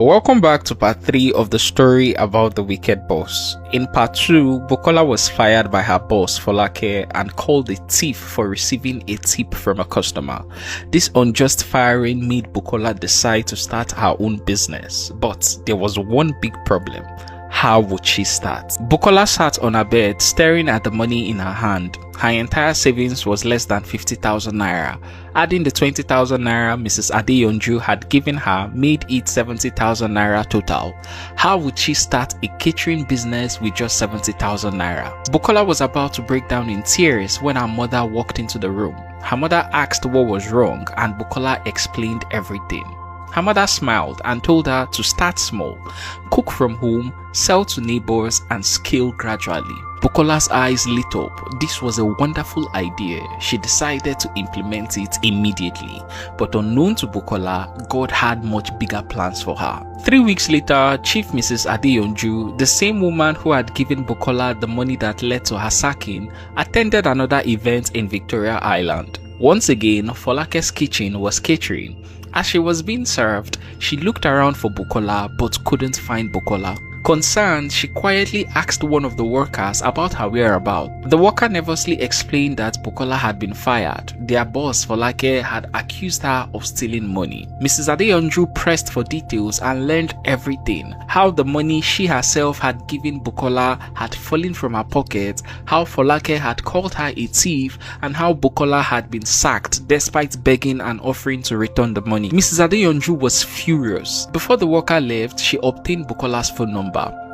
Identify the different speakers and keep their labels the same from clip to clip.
Speaker 1: Welcome back to part 3 of the story about the wicked boss. In part 2, Bukola was fired by her boss Folake and called a thief for receiving a tip from a customer. This unjust firing made Bukola decide to start her own business, but there was one big problem. How would she start? Bukola sat on her bed staring at the money in her hand. Her entire savings was less than 50,000 naira. Adding the 20,000 naira Mrs. Adeyonju had given her made it 70,000 naira total. How would she start a catering business with just 70,000 naira? Bukola was about to break down in tears when her mother walked into the room. Her mother asked what was wrong and Bukola explained everything. Her mother smiled and told her to start small, cook from home, sell to neighbors and scale gradually. Bukola's eyes lit up. This was a wonderful idea. She decided to implement it immediately. But unknown to Bukola, God had much bigger plans for her. 3 weeks later, Chief Mrs. Adeyonju, the same woman who had given Bukola the money that led to her sacking, attended another event in Victoria Island. Once again, Folake's kitchen was catering. As she was being served, she looked around for Bukola but couldn't find Bukola. Concerned, she quietly asked one of the workers about her whereabouts. The worker nervously explained that Bukola had been fired. Their boss, Folake, had accused her of stealing money. Mrs. Adeyonju pressed for details and learned everything. How the money she herself had given Bukola had fallen from her pocket, how Folake had called her a thief, and how Bukola had been sacked despite begging and offering to return the money. Mrs. Adeyonju was furious. Before the worker left, she obtained Bukola's phone number.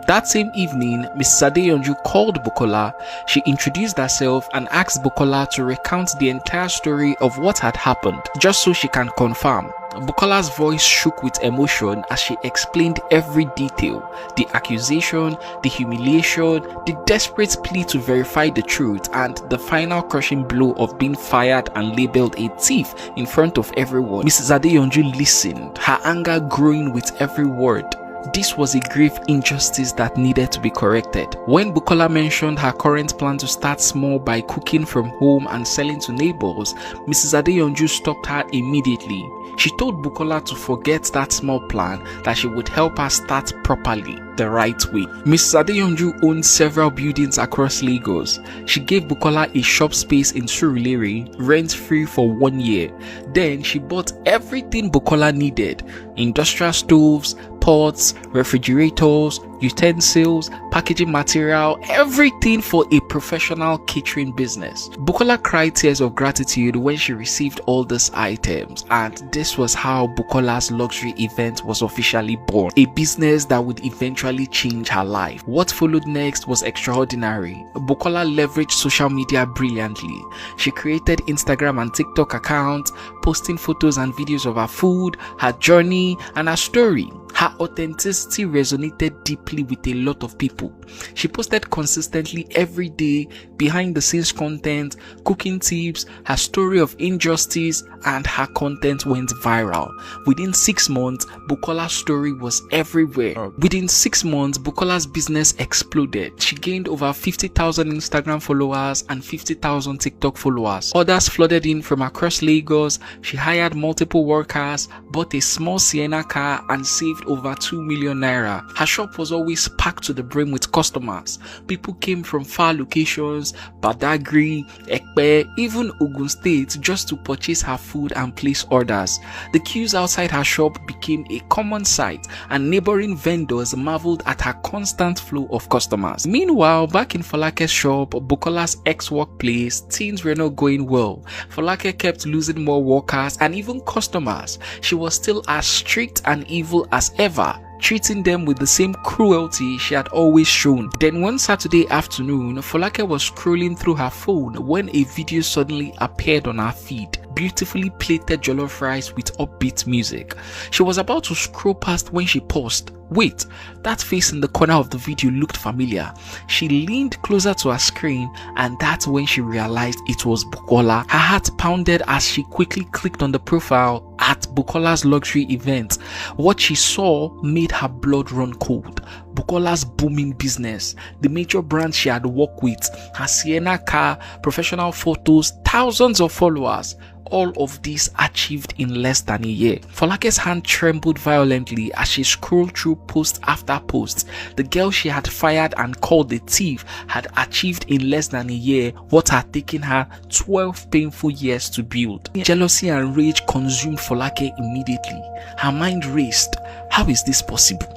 Speaker 1: That same evening, Mrs. Adeyonju called Bukola. She introduced herself and asked Bukola to recount the entire story of what had happened, just so she can confirm. Bukola's voice shook with emotion as she explained every detail: the accusation, the humiliation, the desperate plea to verify the truth, and the final crushing blow of being fired and labeled a thief in front of everyone. Mrs. Adeyonju listened, her anger growing with every word. This was a grave injustice that needed to be corrected. When Bukola mentioned her current plan to start small by cooking from home and selling to neighbors, Mrs. Adeyonju stopped her immediately. She told Bukola to forget that small plan, that she would help her start properly, the right way. Mrs. Adeyonju owned several buildings across Lagos. She gave Bukola a shop space in Surulere, rent-free for 1 year. Then she bought everything Bukola needed: industrial stoves, pots, refrigerators, utensils, packaging material, everything for a professional catering business. Bukola cried tears of gratitude when she received all these items, and this was how Bukola's luxury event was officially born, a business that would eventually change her life. What followed next was extraordinary. Bukola leveraged social media brilliantly. She created Instagram and TikTok accounts, posting photos and videos of her food, her journey, and her story. Her authenticity resonated deeply with a lot of people. She posted consistently every day, behind the scenes content, cooking tips, her story of injustice, and her content went viral. Within 6 months, Bukola's story was everywhere. Within 6 months, Bukola's business exploded. She gained over 50,000 Instagram followers and 50,000 TikTok followers. Orders flooded in from across Lagos. She hired multiple workers, bought a small Sienna car, and saved over 2 million naira. Her shop was always packed to the brim with customers. People came from far locations, Badagry, Ekpe, even Ogun State, just to purchase her food and place orders. The queues outside her shop became a common sight, and neighboring vendors marveled at her constant flow of customers. Meanwhile, back in Folake's shop, Bukola's ex-workplace, things were not going well. Folake kept losing more workers and even customers. She was still as strict and evil as ever, treating them with the same cruelty she had always shown. Then one Saturday afternoon, Folake was scrolling through her phone when a video suddenly appeared on her feed. Beautifully plated jollof rice with upbeat music. She was about to scroll past when she paused. Wait, that face in the corner of the video looked familiar. She leaned closer to her screen, and that's when she realized it was Bukola. Her heart pounded as she quickly clicked on the profile at Bukola's luxury event. What she saw made her blood run cold. Bukola's booming business, the major brands she had worked with, her Sienna car, professional photos, thousands of followers. All of this achieved in less than a year. Folake's hand trembled violently as she scrolled through post after post. The girl she had fired and called a thief had achieved in less than a year what had taken her 12 painful years to build. Jealousy and rage consumed Folake immediately. Her mind raced. How is this possible?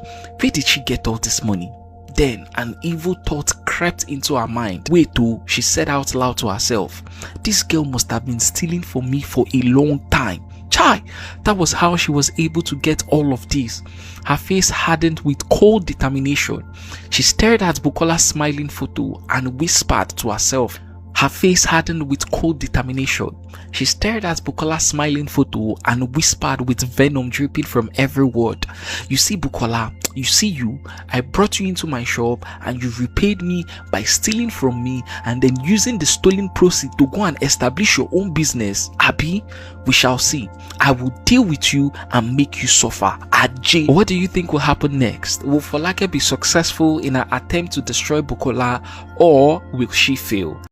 Speaker 1: Where did she get all this money? Then an evil thought crept into her mind. Wait, oh, she said out loud to herself, this girl must have been stealing from me for a long time. Chai! That was how she was able to get all of this. Her face hardened with cold determination. She stared at Bukola's smiling photo and whispered to herself. Her face hardened with cold determination. She stared at Bukola's smiling photo and whispered with venom dripping from every word. You see, Bukola, you see you, I brought you into my shop and you repaid me by stealing from me and then using the stolen proceeds to go and establish your own business. Abi, we shall see. I will deal with you and make you suffer. Ajay. What do you think will happen next? Will Folake be successful in her attempt to destroy Bukola, or will she fail?